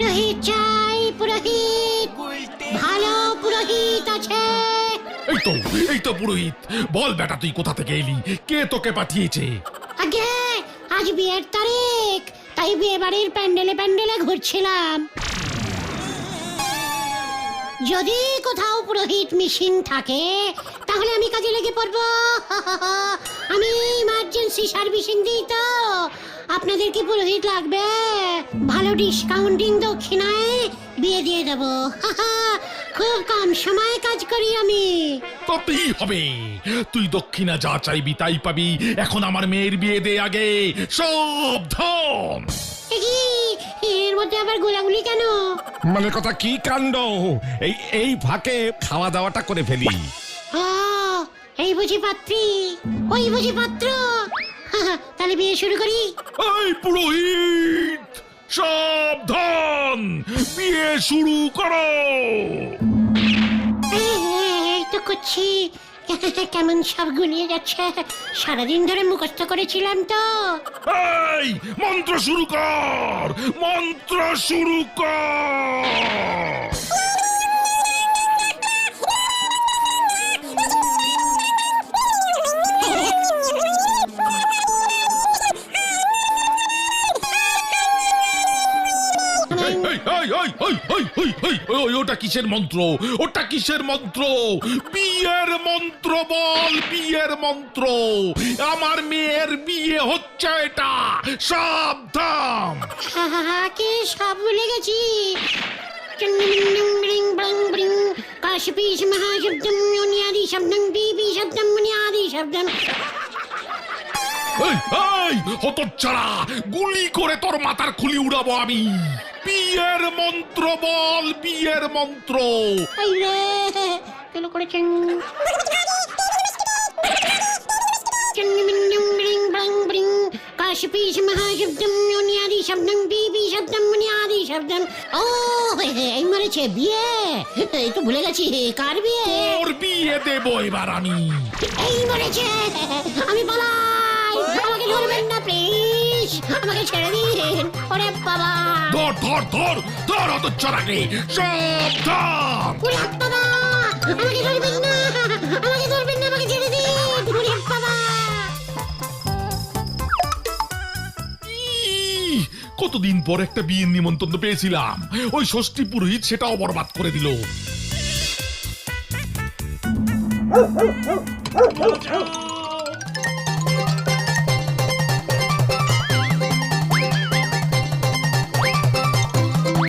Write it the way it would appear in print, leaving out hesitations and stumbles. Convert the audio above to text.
পুরোহিত চাই, পুরোহিত। ভালো পুরোহিত আছে? এই তো পুরোহিত। বল বেটা, তুই কোথা থেকে এলি? কে তোকে পাঠিয়েছে? আগে আজ বিয়ের তারিখ, তাই বিয়ে বাড়ির প্যান্ডেলে প্যান্ডেলে ঘুরছিলাম। যদি কোথাও পুরোহিত মিসিং থাকে তাহলে আমি কাজে লেগে পড়বো। আমি ইমার্জেন্সি সার্ভিসিং দিই তো। আপনাদের কি পুরোহিত লাগবে? ভালো ডিসকাউন্টিং দক্ষিণায় বিয়ে দিয়ে দেবো। খুব কম সময়ে কাজ করি আমি। তাতেই হবে। তুই দক্ষিণা যা চাইবি তাই পাবি। এখন আমার মেয়ের বিয়ে দে আগে। সাবধান। এর মধ্যে আবার গোলাগুলি কেন? মানে কথা কি কাণ্ড! এই ফাঁকে খাওয়া দাওয়াটা করে ফেলি। এই বুঝি পাত্রী, ওই বুঝি পাত্র। তাহলে বিয়ে শুরু করি। এই পুরোহিত, সাবধান, বিয়ে শুরু করো। এই তো করছি। কেমন সব গুলিয়ে যাচ্ছে। সারাদিন ধরে মুখস্থ করেছিলাম তো। এই মন্ত্র শুরু কর, মন্ত্র শুরু কর। ওটা কিসের মন্ত্র? ওটা কিসের মন্ত্র? বিয়ের মন্ত্র বল, বিয়ের মন্ত্র। আমার মেয়ের বিয়ে হচ্ছে এটা। সাবধান। কি সব ভুলে গেছি। কাশপীশ মহাশব্দম মুনিয়াদি শব্দম বিবি শব্দম মুনিয়াদি শব্দম। এই হতচ্ছাড়া, গুলি করে তোর মাথার খুলি উড়াবো আমি। বিয়ের মন্ত্র বল, বিয়ের মন্ত্র। এই রে কেন করেছেন? কাশপীশ মহাশব্দম মুনিয়াদি শব্দম বিবি শব্দম মুনিয়াদি শব্দম। ও এই মরেছে বিয়ে। এই তো ভুলে গেছি কার বিয়ে। তোর বিয়ে দেবো এবার আমি। এই মরেছে, আমি পালাই। আমাকে ধরবেন না প্লিজ, আমাকে ছেড়ে দিন। ওরে বাবা, ধর ধর ধর ধর হতচ্ছাড়াকে। সাবধান। ওরে বাবা, আমাকে ধরবেন না, আমাকে ধরবেন না, আমাকে ছেড়ে দিন। ওরে বাবা। কতদিন পর একটা বিয়ের নিমন্ত্রণ পেয়েছিলাম, ওই ষষ্ঠী পুরোহিত সেটাও বরবাদ করে দিল।